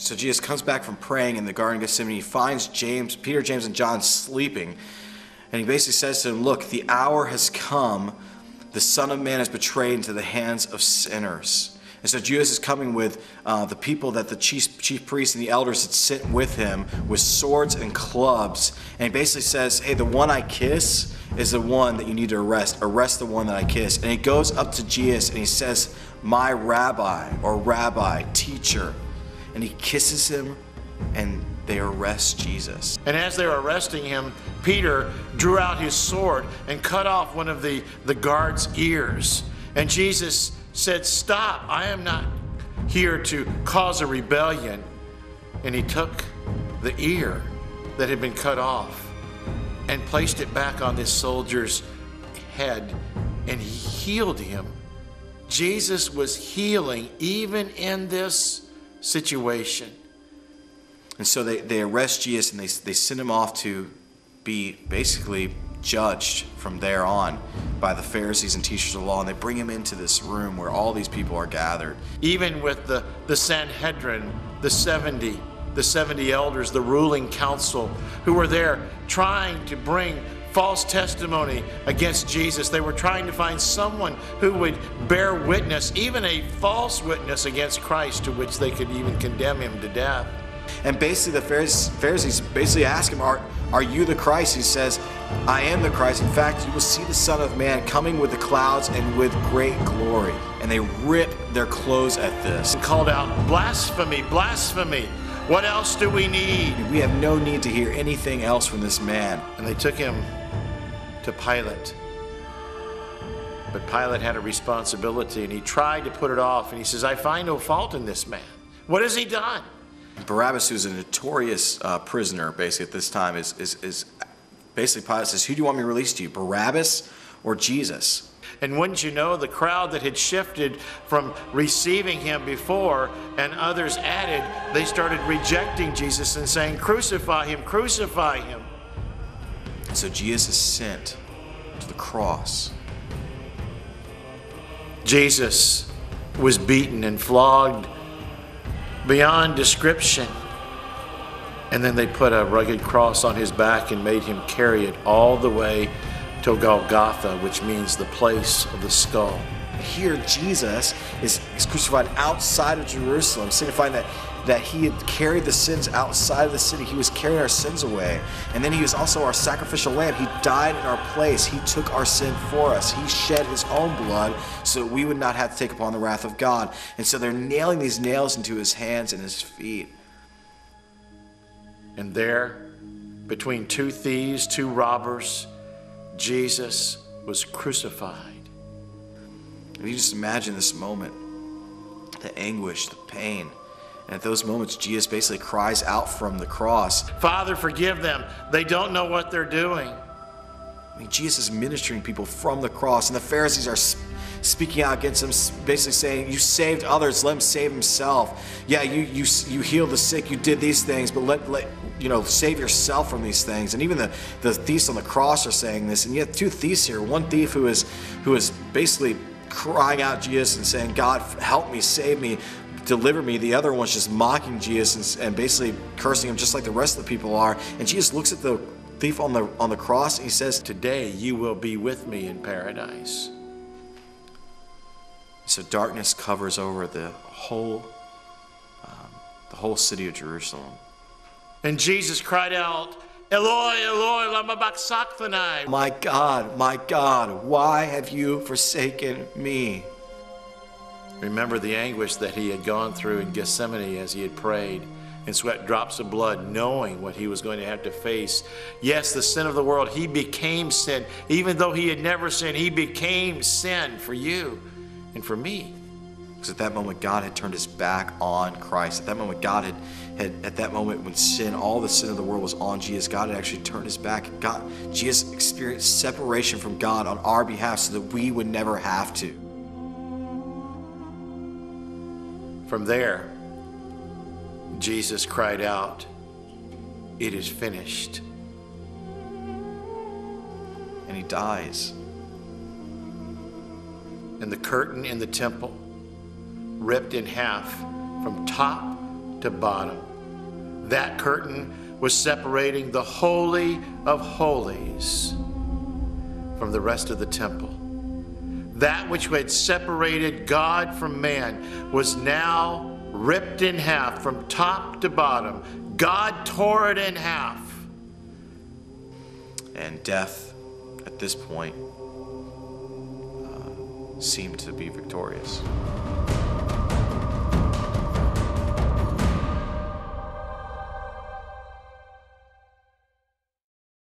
So Jesus comes back from praying in the Garden of Gethsemane. He finds Peter, James, and John sleeping. And he basically says to them, look, the hour has come. The Son of Man is betrayed into the hands of sinners. And so Judas is coming with the people that the chief priests and the elders had sent with him with swords and clubs. And he basically says, hey, the one I kiss is the one that you need to arrest. Arrest the one that I kiss. And he goes up to Jesus and he says, my rabbi, or rabbi, teacher. And he kisses him, and they arrest Jesus. And as they were arresting him, Peter drew out his sword and cut off one of the guard's ears. And Jesus said, stop, I am not here to cause a rebellion. And he took the ear that had been cut off and placed it back on this soldier's head, and he healed him. Jesus was healing even in this situation. And so they arrest Jesus, and they send him off to be basically judged from there on by the Pharisees and teachers of the law. And they bring him into this room where all these people are gathered. Even with the Sanhedrin, the 70 elders, the ruling council, who were there trying to bring false testimony against Jesus. They were trying to find someone who would bear witness, even a false witness against Christ, to which they could even condemn him to death. And basically the Pharisees basically ask him, are you the Christ? He says, I am the Christ. In fact, you will see the Son of Man coming with the clouds and with great glory. And they rip their clothes at this. And called out, blasphemy, blasphemy. What else do we need? We have no need to hear anything else from this man. And they took him to Pilate. But Pilate had a responsibility, and he tried to put it off. And he says, I find no fault in this man. What has he done? Barabbas, who's a notorious prisoner, basically at this time, is basically Pilate says, who do you want me to release to you, Barabbas or Jesus? And wouldn't you know, the crowd that had shifted from receiving him before and others added, they started rejecting Jesus and saying, crucify him, crucify him. So Jesus is sent to the cross. Jesus was beaten and flogged beyond description. And then they put a rugged cross on his back and made him carry it all the way to Golgotha, which means the place of the skull. Here Jesus is crucified outside of Jerusalem, signifying that he had carried the sins outside of the city. He was carrying our sins away. And then he was also our sacrificial lamb. He died in our place. He took our sin for us. He shed his own blood so that we would not have to take upon the wrath of God. And so they're nailing these nails into his hands and his feet. And there, between two thieves, two robbers, Jesus was crucified. And you just imagine this moment, the anguish, the pain. And at those moments, Jesus basically cries out from the cross, Father, forgive them. They don't know what they're doing. I mean, Jesus is ministering people from the cross, and the Pharisees are speaking out against him, basically saying, you saved others, let him save himself. Yeah, you healed the sick, you did these things, but save yourself from these things. And even the thieves on the cross are saying this. And you have two thieves here. One thief who is basically crying out Jesus and saying, God, help me, save me, deliver me. The other one's just mocking Jesus and basically cursing him just like the rest of the people are. And Jesus looks at the thief on the cross and he says, today you will be with me in paradise. So darkness covers over the whole city of Jerusalem. And Jesus cried out, Eloi, Eloi, lama sabachthani. My God, why have you forsaken me? Remember the anguish that he had gone through in Gethsemane as he had prayed and sweat drops of blood, knowing what he was going to have to face. Yes, the sin of the world, he became sin. Even though he had never sinned, he became sin for you and for me. Because at that moment, God had turned his back on Christ. At that moment, God had at that moment when all the sin of the world was on Jesus, God had actually turned his back. Jesus experienced separation from God on our behalf so that we would never have to. From there, Jesus cried out, it is finished. And he dies. And the curtain in the temple ripped in half from top to bottom. That curtain was separating the Holy of Holies from the rest of the temple. That which had separated God from man was now ripped in half from top to bottom. God tore it in half. And death, at this point, seemed to be victorious.